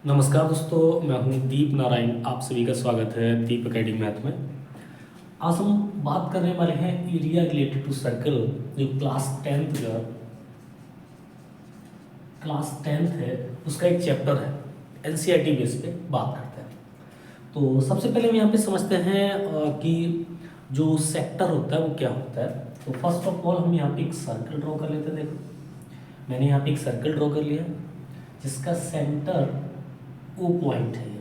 नमस्कार दोस्तों, मैं हूं दीप नारायण। आप सभी का स्वागत है दीप एकेडमी मैथ में। आज हम बात करने वाले हैं एरिया रिलेटेड टू सर्कल, जो क्लास टेंथ है उसका एक चैप्टर है। एनसीईआरटी बेस पे बात करते हैं। तो सबसे पहले हम यहाँ पे समझते हैं कि जो सेक्टर होता है वो क्या होता है। तो फर्स्ट ऑफ ऑल हम यहाँ पे एक सर्कल ड्रॉ कर लेते हैं। देखो, मैंने यहाँ पे एक सर्कल ड्रॉ कर लिया जिसका सेंटर ओ पॉइंट है।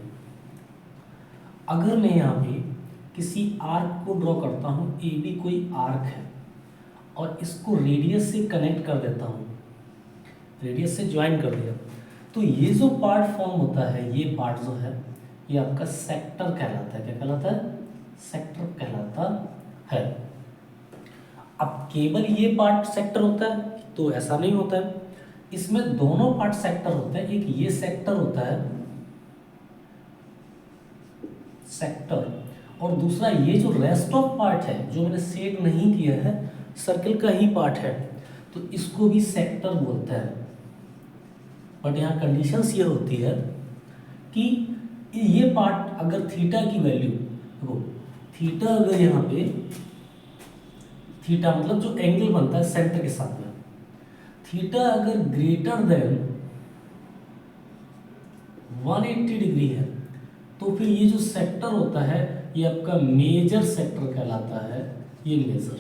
अगर मैं यहाँ पे किसी आर्क को ड्रॉ करता हूँ, ए बी कोई आर्क है और इसको रेडियस से कनेक्ट कर देता हूँ, रेडियस से ज्वाइन कर दिया, तो ये जो पार्ट फॉर्म होता है, ये पार्ट जो है ये आपका सेक्टर कहलाता है। क्या कहलाता है? सेक्टर कहलाता है। अब केवल ये पार्ट सेक्टर होता है तो ऐसा नहीं होता है, इसमें दोनों पार्ट सेक्टर होते हैं। एक ये सेक्टर होता है सेक्टर, और दूसरा ये जो रेस्ट ऑफ पार्ट है जो मैंने सेट नहीं किया है, सर्कल का ही पार्ट है, तो इसको भी सेक्टर बोलते हैं। बट यहाँ कंडीशंस ये होती है कि ये पार्ट अगर थीटा की वैल्यू, देखो थीटा अगर यहाँ पे, थीटा मतलब जो एंगल बनता है सेंटर के साथ में, थीटा अगर ग्रेटर देन 180 डिग्री है तो फिर ये जो सेक्टर होता है ये आपका मेजर सेक्टर कहलाता है। ये मेजर,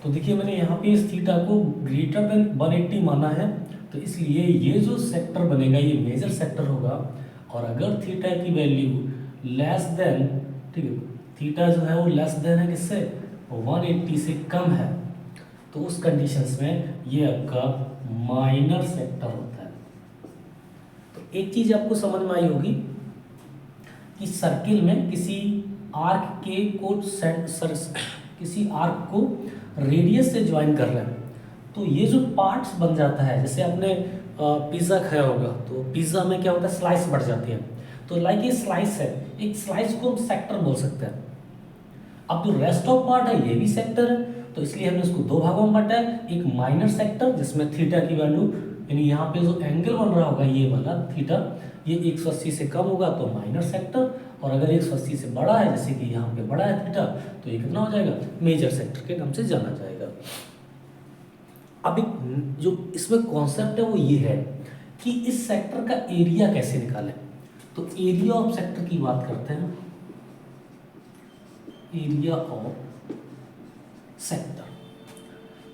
तो देखिए मैंने यहाँ पे इस थीटा को ग्रेटर देन 180 माना है, तो इसलिए ये जो सेक्टर बनेगा ये मेजर सेक्टर होगा। और अगर थीटा की वैल्यू लेस देन, ठीक है, थीटा जो है वो लेस देन है किससे? 180 से कम है, तो उस कंडीशंस में ये आपका माइनर सेक्टर होता है। तो एक चीज आपको समझ में आई होगी कि सर्किल में किसी आर्क को रेडियस से ज्वाइन कर रहे हैं, तो ये जो पार्ट्स बन जाता है, जैसे आपने पिज़्ज़ा खाया होगा तो पिज़्ज़ा में क्या होता है, स्लाइस बढ़ जाती है। तो लाइक ये स्लाइस है, एक स्लाइस को हम सेक्टर बोल सकते हैं। अब जो रेस्ट ऑफ पार्ट है ये भी सेक्टर है, तो इसलिए हमने इसको दो भागों में बांटा है। एक माइनर सेक्टर जिसमें थीटा की वैल्यू, यानी यहाँ पे जो एंगल बन रहा होगा ये वाला थीटा, ये 180 से कम होगा तो माइनर सेक्टर, और अगर 180 से बड़ा है, जैसे कि यहाँ पे बड़ा है थीटा, तो ये कितना हो जाएगा? मेजर सेक्टर के नाम से जाना जाएगा। अब एक जो इसमें कॉन्सेप्ट है वो ये है कि इस सेक्टर का एरिया कैसे निकालें। तो एरिया ऑफ सेक्टर की बात करते हैं। एरिया ऑफ सेक्टर,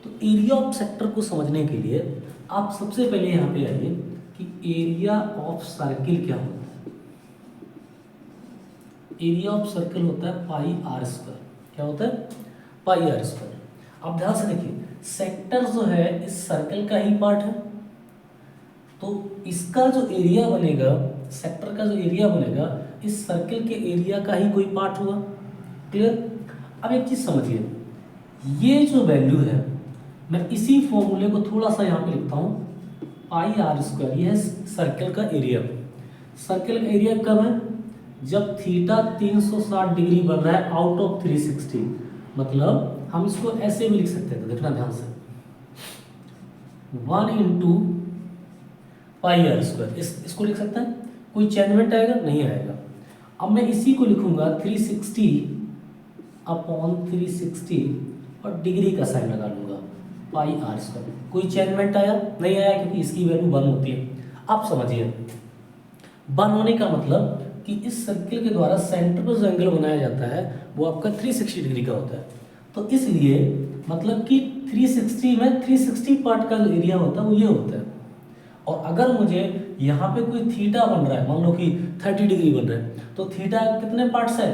तो एरिया ऑफ सेक्टर को समझने के लिए आप सबसे पहले यहाँ पे आइए कि एरिया ऑफ सर्किल क्या होता है। एरिया ऑफ सर्कल होता है पाई आर स्क्वायर। क्या होता है? पाई आर स्क्वायर। अब ध्यान से देखिए, सेक्टर जो है इस सर्कल का ही पार्ट है, तो इसका जो एरिया बनेगा, सेक्टर का जो एरिया बनेगा, इस सर्कल के एरिया का ही कोई पार्ट होगा। क्लियर? अब एक चीज समझिए, ये जो वैल्यू है, मैं इसी फॉर्मूले को थोड़ा सा यहाँ पे लिखता हूँ, पाई आर स्क्वायर, ये है सर्कल का एरिया। सर्कल का एरिया कब है? जब थीटा 360 डिग्री बन रहा है आउट ऑफ 360। मतलब हम इसको ऐसे भी लिख सकते हैं, तो देखना ध्यान से, 1 इंटू पाई आर स्क्वायर, इसको लिख सकते हैं। कोई चेंजमेंट आएगा? नहीं आएगा। अब मैं इसी को लिखूंगा 360 अपॉन 360 और डिग्री का साइन लगा लूंगा, पाई आर स्क्वायर। कोई चेंजमेंट आया? नहीं आया, क्योंकि इसकी वैल्यू 1 होती है। आप समझिए, 1 होने का मतलब कि इस सर्किल के द्वारा सेंटर पर जो एंगल बनाया जाता है वो आपका 360 डिग्री का होता है। तो इसलिए मतलब कि 360 में 360 पार्ट का जो एरिया होता है वो ये होता है। और अगर मुझे यहाँ पे कोई थीटा बन रहा है, मान लो कि 30 डिग्री बन रहा है, तो थीटा कितने पार्ट्स है?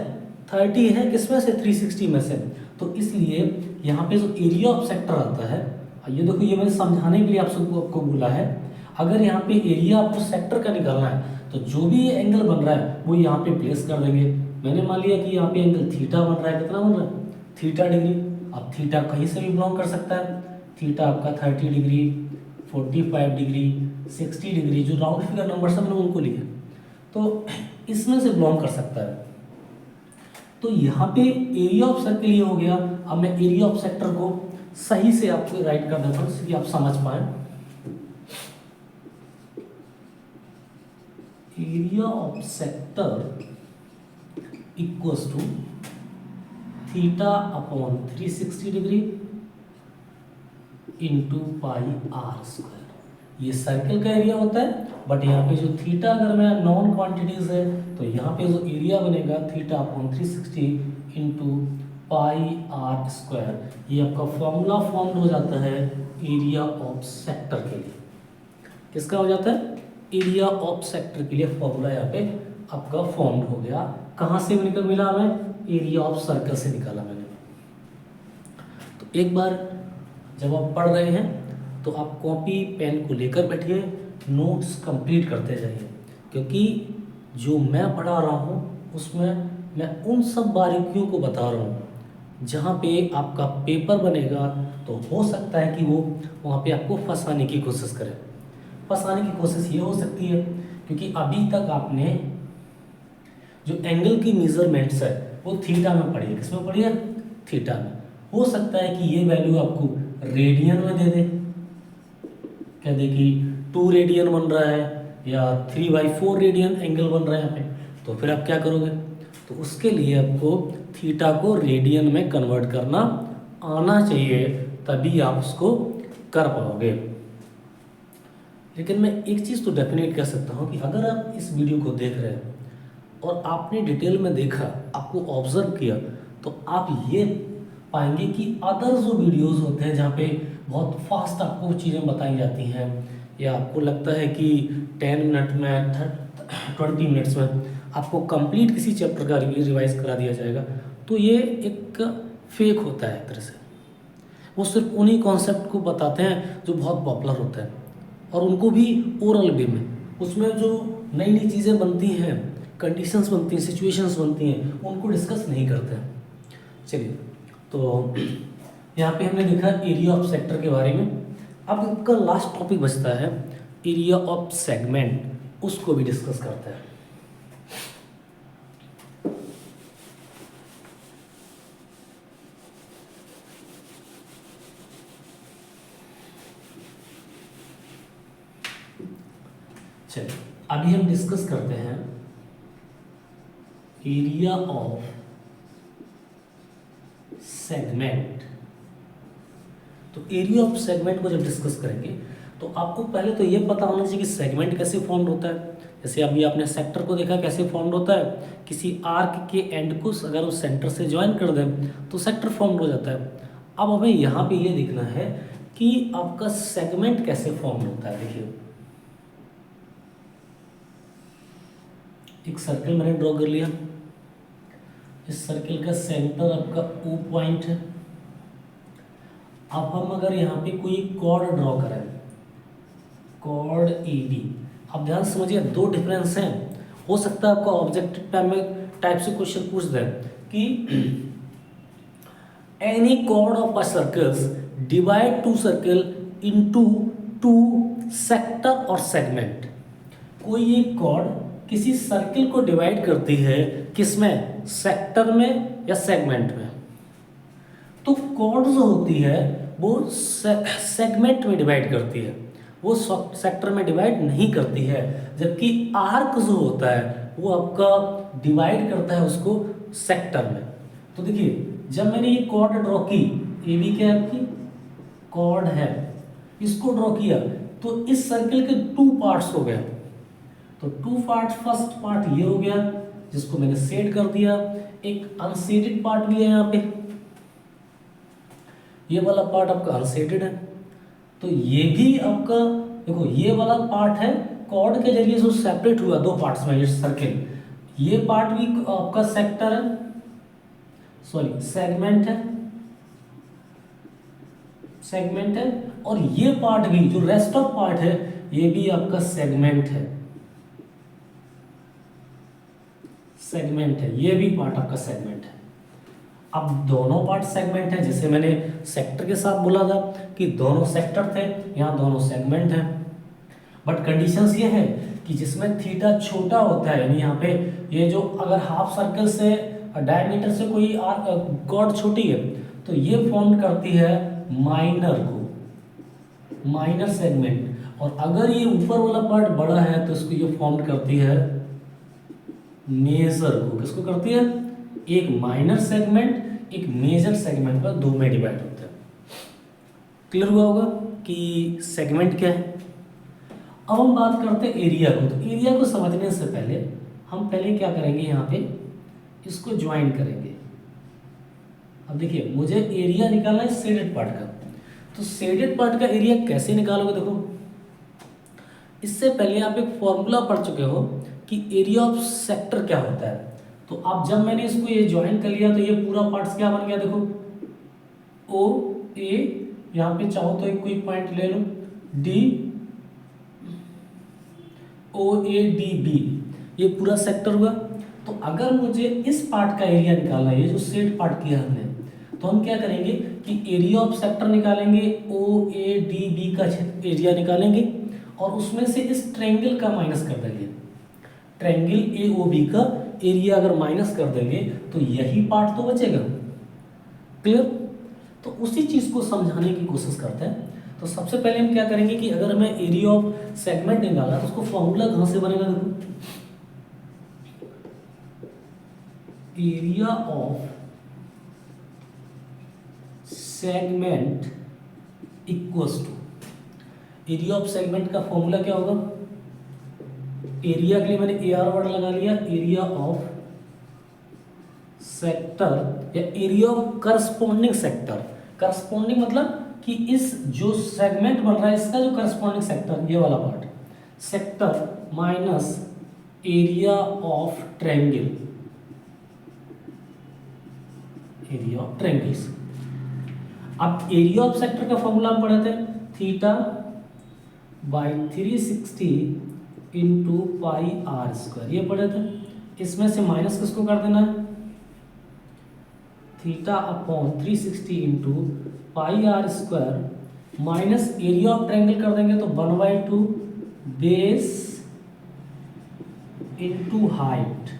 30 है, किसमें से? 360 में से। तो इसलिए यहाँ पे जो एरिया ऑफ सेक्टर आता है, ये देखो, ये मैंने समझाने के लिए आपको बोला है। अगर यहाँ पे एरिया आपको सेक्टर का निकालना है तो जो भी ये एंगल बन रहा है वो यहाँ पे प्लेस कर देंगे। मैंने मान लिया कि यहाँ पे एंगल थीटा बन रहा है, कितना बन रहा है? Theta degree. अब थीटा कहीं से भी बिलोंग कर सकता है, थीटा आपका 30 डिग्री, 45 डिग्री, 60 डिग्री, जो राउंड फिगर नंबर सब मैंने उनको लिए, तो इसमें से बिलोंग कर सकता है। तो यहाँ पे एरिया ऑफ सर्किल ये हो गया। अब मैं एरिया ऑफ सेक्टर को सही से आपको राइट कर देता हूँ ताकि आप समझ पाए। Area of sector equals to theta upon 360 degree into pi r square. ये सर्कल का एरिया होता है, बट यहाँ पे जो थीटा अगर मैं नॉन क्वांटिटीज है तो यहाँ पे जो एरिया बनेगा theta upon 360 into pi r square. ये आपका फॉर्मूला फॉर्म हो जाता है एरिया ऑफ सेक्टर के लिए। किसका हो जाता है? एरिया ऑफ सेक्टर के लिए फॉर्मूला यहाँ पे आपका फॉर्म हो गया। कहाँ से निकल मिला हमें? एरिया ऑफ सर्कल से निकाला मैंने। तो एक बार जब आप पढ़ रहे हैं तो आप कॉपी पेन को लेकर बैठिए, नोट्स कंप्लीट करते जाइए, क्योंकि जो मैं पढ़ा रहा हूँ उसमें मैं उन सब बारीकियों को बता रहा हूँ जहाँ पे आपका पेपर बनेगा तो हो सकता है कि वो वहाँ पे आपको फंसाने की कोशिश करे। फंसाने की कोशिश ये हो सकती है क्योंकि अभी तक आपने जो एंगल की मेजरमेंट्स है वो थीटा में पढ़ी है। किसमें पढ़ी है? थीटा में। हो सकता है कि ये वैल्यू आपको रेडियन में दे दे, कह दे कि 2 रेडियन बन रहा है या 3/4 रेडियन एंगल बन रहा है यहाँ पे, तो फिर आप क्या करोगे? तो उसके लिए आपको थीटा को रेडियन में कन्वर्ट करना आना चाहिए, तभी आप उसको कर पाओगे। लेकिन मैं एक चीज़ तो डेफिनेट कह सकता हूँ कि अगर आप इस वीडियो को देख रहे हैं और आपने डिटेल में देखा, आपको ऑब्जर्व किया, तो आप ये पाएंगे कि अदर जो वीडियोस होते हैं जहाँ पे बहुत फास्ट आपको चीज़ें बताई जाती हैं या आपको लगता है कि 10 मिनट में 20 मिनट्स में आपको कंप्लीट किसी चैप्टर का रिवाइज करा दिया जाएगा, तो ये एक फेक होता है एक तरह से। वो सिर्फ उन्हीं कॉन्सेप्ट को बताते हैं जो बहुत पॉपुलर होता है, और उनको भी ओरल वे में। उसमें जो नई नई चीज़ें बनती हैं, कंडीशंस बनती हैं, सिचुएशंस बनती हैं, उनको डिस्कस नहीं करते हैं। चलिए, तो यहाँ पे हमने देखा एरिया ऑफ सेक्टर के बारे में। अब इसका लास्ट टॉपिक बचता है एरिया ऑफ सेगमेंट, उसको भी डिस्कस करते हैं। चलिए, अभी हम डिस्कस करते हैं एरिया ऑफ सेगमेंट। तो एरिया ऑफ सेगमेंट को जब डिस्कस करेंगे तो आपको पहले तो ये पता होना चाहिए कि सेगमेंट कैसे फॉर्म होता है। जैसे अभी आपने सेक्टर को देखा कैसे फॉर्म होता है, किसी आर्क के एंड को अगर उस सेंटर से ज्वाइन कर दें तो सेक्टर फॉर्म हो जाता है। अब हमें यहाँ पे ये देखना है कि आपका सेगमेंट कैसे फॉर्म होता है। देखिए, एक सर्कल मैंने ड्रॉ कर लिया। इस सर्कल का सेंटर आपका O पॉइंट है। अब हम अगर यहाँ पे कोई कॉर्ड ड्रॉ करें, कॉर्ड AB, अब ध्यान समझिए, दो डिफरेंस हैं। हो सकता है आपका ऑब्जेक्टिव टाइप से क्वेश्चन पूछ दे कि any chord of a circles divide to circle into 2 sector और सेगमेंट। कोई एक कॉर्ड किसी सर्कल को डिवाइड करती है, किसमें? सेक्टर में या सेगमेंट में। तो कॉर्ड जो होती है वो सेगमेंट में डिवाइड करती है, वो सेक्टर में डिवाइड नहीं करती है। जबकि आर्क जो होता है वो आपका डिवाइड करता है उसको सेक्टर में। तो देखिए, जब मैंने ये कॉर्ड ड्रॉ की, AB क्या आपकी कॉर्ड है, इसको ड्रॉ किया, तो इस सर्कल के 2 पार्ट्स हो गए। तो 2 पार्ट, फर्स्ट पार्ट ये हो गया जिसको मैंने शेड कर दिया, एक अनशेडेड पार्ट भी है यहाँ पे, ये वाला पार्ट आपका अनशेडेड है। तो ये भी आपका, देखो ये वाला पार्ट है कॉर्ड के जरिए जो सेपरेट हुआ 2 पार्ट्स में, ये सर्कल, ये पार्ट भी आपका सेक्टर है, सॉरी सेगमेंट है, सेगमेंट है। और ये पार्ट भी, जो रेस्ट ऑफ पार्ट है, ये भी आपका सेगमेंट है, सेगमेंट है, ये भी पार्ट आपका सेगमेंट है। अब दोनों पार्ट सेगमेंट है, जैसे मैंने सेक्टर के साथ बोला था कि दोनों सेक्टर थे, यहाँ दोनों सेगमेंट हैं। बट कंडीशंस ये है कि जिसमें थीटा छोटा होता है, यानी यहाँ पे ये जो अगर हाफ सर्कल से डायमीटर से कोई कॉर्ड छोटी है तो ये फॉर्म करती है माइनर को, माइनर सेगमेंट। और अगर ये ऊपर वाला पार्ट बड़ा है तो इसको ये फॉर्म करती है मेजर को। किसको करती है? एक माइनर सेगमेंट एक मेजर सेगमेंट पर दो में डिवाइड होता है। क्लियर हुआ होगा कि सेगमेंट क्या है। अब हम बात करते हैं एरिया को। तो एरिया को समझने से पहले हम पहले क्या करेंगे, यहाँ पे इसको ज्वाइन करेंगे। अब देखिए मुझे एरिया निकालना है शेडेड पार्ट का, तो शेडेड पार्ट का एरिया कैसे निकालोगे? देखो इससे पहले आप एक फॉर्मूला पढ़ चुके हो कि एरिया ऑफ सेक्टर क्या होता है। तो अब जब मैंने इसको ये ज्वाइन कर लिया तो ये पूरा पार्ट्स क्या बन गया, देखो ओ ए, यहाँ पे चाहो तो एक कोई पॉइंट ले लो D, O A D B, ये पूरा सेक्टर हुआ। तो अगर मुझे इस पार्ट का एरिया निकालना है, ये जो शेड पार्ट किया हमने, तो हम क्या करेंगे कि एरिया ऑफ सेक्टर निकालेंगे, ओ ए डी बी का एरिया निकालेंगे और उसमें से इस ट्रायंगल का माइनस कर देंगे। ट्रायंगल ए ओ बी का एरिया अगर माइनस कर देंगे तो यही पार्ट तो बचेगा। क्लियर? तो उसी चीज को समझाने की कोशिश करते हैं। तो सबसे पहले हम क्या करेंगे कि अगर हमें एरिया ऑफ सेगमेंट निकालना तो उसको फॉर्मूला कहाँ से बनेगा? देखो area of segment equals to, area of segment का फॉर्मूला क्या होगा? एरिया के लिए मैंने ए आर वर्ड लगा लिया, एरिया ऑफ सेक्टर या area of corresponding sector. Corresponding मतलब कि इस जो सेगमेंट बन रहा है इसका जो करस्पॉन्डिंग सेक्टर, ये वाला part, sector minus area of triangle, area of triangles. अब एरिया ऑफ सेक्टर का फॉर्मूला हम पढ़े थे, theta by 360 into pi r square, ये पढ़े थे। इसमें से माइनस किसको कर देना है? Theta upon 360 into pi r square minus area of triangle कर देंगे तो 1/2 base into height,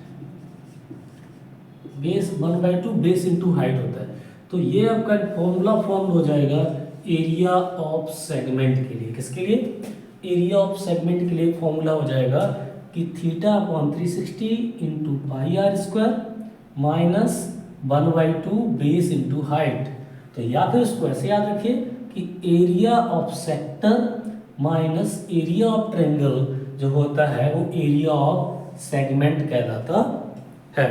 base 1/2 base into height होता है। तो ये आपका फॉर्मूला फॉर्म हो जाएगा एरिया ऑफ सेगमेंट के लिए। किसके लिए? एरिया ऑफ सेगमेंट के लिए फॉर्मूला हो जाएगा कि theta upon 360 into pi r square minus 1/2 base into height. तो या फिर इसको ऐसे याद रखिए कि area of sector minus area of triangle जो होता है वो एरिया ऑफ सेगमेंट कहलाता है।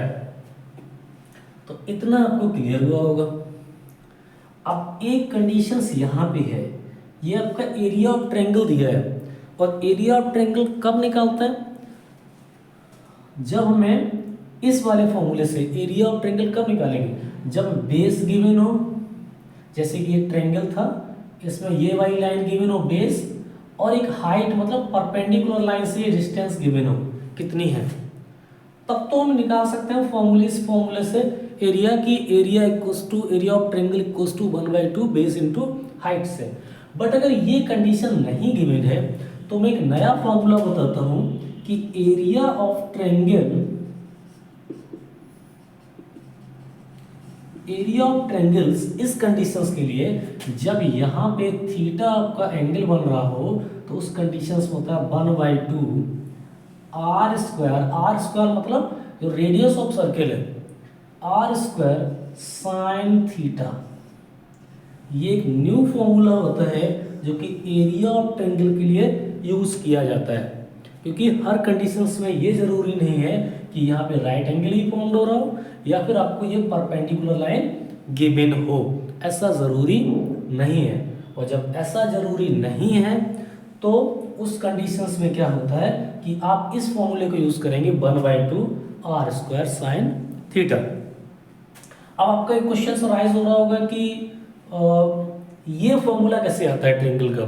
तो इतना आपको क्लियर हुआ होगा। अब एक कंडीशंस यहाँ पे है, ये आपका एरिया ऑफ ट्रायंगल दिया है और एरिया ऑफ ट्रायंगल कब निकालता है? जब हमें इस वाले फॉर्मूले से एरिया ऑफ ट्रायंगल कब निकालेंगे? जब बेस गिवन हो, जैसे कि ये ट्रायंगल था, इसमें ये वाली लाइन गिवन हो बेस, और एक हाइट मतलब परपेंडिकुलर लाइन से ये डिस्टेंस गिवन हो कितनी है, तब तो हम निकाल सकते हैं फॉर्मूले, इस फॉर्मूले से एरिया की area equals to area of triangle equals to 1/2 base into height से। बट अगर ये कंडीशन नहीं गिवन है तो मैं एक नया फॉर्मूला बताता हूं कि area of triangle, area of triangles इस कंडीशंस के लिए जब यहाँ पे थीटा आपका एंगल बन रहा हो तो उस कंडीशंस में होता है 1/2 आर स्क्वायर। आर स्क्वायर मतलब जो रेडियस ऑफ सर्किल है, आर स्क्वायर साइन थीटा। ये एक न्यू फॉर्मूला होता है जो कि एरिया ऑफ ट्रायंगल के लिए यूज किया जाता है, क्योंकि हर कंडीशंस में ये जरूरी नहीं है कि यहाँ पे राइट एंगल ही फॉर्म हो रहा हो या फिर आपको ये परपेंडिकुलर लाइन गिवन हो, ऐसा जरूरी नहीं है। और जब ऐसा जरूरी नहीं है तो उस कंडीशंस में क्या होता है कि आप इस फॉर्मूले को यूज करेंगे 1/2 आर स्क्वायर साइन थीटा। अब आपका एक क्वेश्चन राइज हो रहा होगा कि ये फॉर्मूला कैसे आता है ट्रायंगल का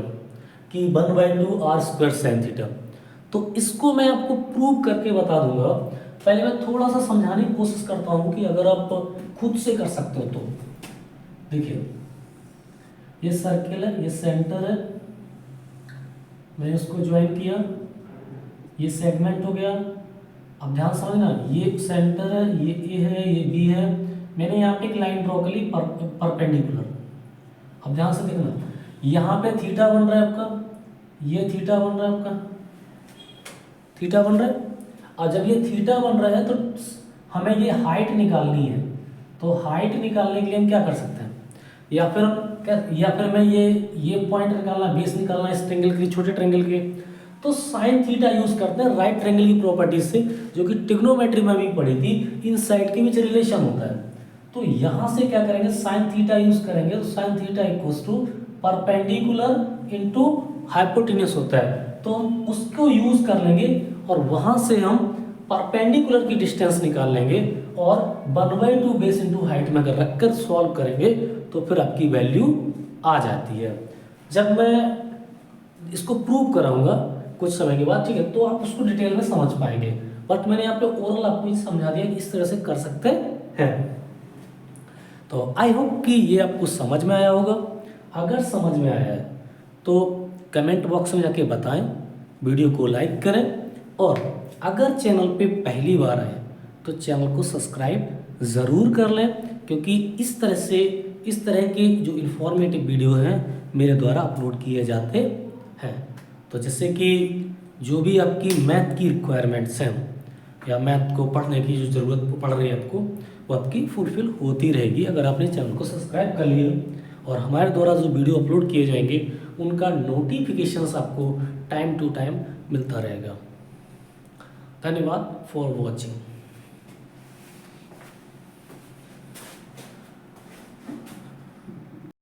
कि 1/2 आर स्क्वायर साइन थीटा। तो इसको मैं आपको प्रूव करके बता दूंगा। पहले मैं थोड़ा सा समझाने की कोशिश करता हूं कि अगर आप खुद से कर सकते हो तो देखिए, ये सर्किल है, ये सेंटर है, मैंने इसको ज्वाइन किया, ये सेगमेंट हो गया। अब ध्यान समझना, ये सेंटर है, ये ए है, ये बी है, मैंने यहाँ पे एक लाइन ड्रॉ कर ली परपेंडिकुलर। अब ध्यान से देखना, यहाँ पे थीटा बन रहा है आपका, ये थीटा बन रहा है आपका, थीटा बन रहा है। और जब ये थीटा बन रहा है तो हमें ये हाइट निकालनी है। तो हाइट निकालने के लिए हम क्या कर सकते हैं, या फिर हम या फिर मैं ये पॉइंट निकालना, बेस निकालना इस ट्रेंगल के, छोटे ट्रेंगल के, तो साइन थीटा यूज करते हैं राइट ट्रेंगल की प्रॉपर्टीज से, जो कि ट्रिग्नोमेट्री में भी पढ़ी थी, इन साइड के बीच रिलेशन होता है। तो यहाँ से क्या करेंगे, साइन थीटा यूज करेंगे, तो sine theta equals to perpendicular into hypotenuse होता है, तो हम उसको यूज कर लेंगे और वहां से हम परपेंडिकुलर की डिस्टेंस निकाल लेंगे और 1/2 बेस इंटू हाइट में अगर रखकर सॉल्व करेंगे तो फिर आपकी वैल्यू आ जाती है। जब मैं इसको प्रूव कराऊंगा कुछ समय के बाद, ठीक है, तो आप उसको डिटेल में समझ पाएंगे, बट मैंने यहाँ पे ओरल आपको ये समझा दिया कि इस तरह से कर सकते हैं। तो आई होप कि ये आपको समझ में आया होगा। अगर समझ में आया है तो कमेंट बॉक्स में जाके बताएं, वीडियो को लाइक करें, और अगर चैनल पे पहली बार आए तो चैनल को सब्सक्राइब ज़रूर कर लें, क्योंकि इस तरह के जो इन्फॉर्मेटिव वीडियो हैं मेरे द्वारा अपलोड किए जाते हैं। तो जैसे कि जो भी आपकी मैथ की रिक्वायरमेंट्स हैं या मैथ को पढ़ने की जो ज़रूरत पड़ रही है आपको, वो आपकी फुलफिल होती रहेगी अगर आपने चैनल को सब्सक्राइब कर लिया। और हमारे द्वारा जो वीडियो अपलोड किए जाएंगे उनका नोटिफिकेशंस आपको टाइम टू टाइम मिलता रहेगा। धन्यवाद फॉर वॉचिंग।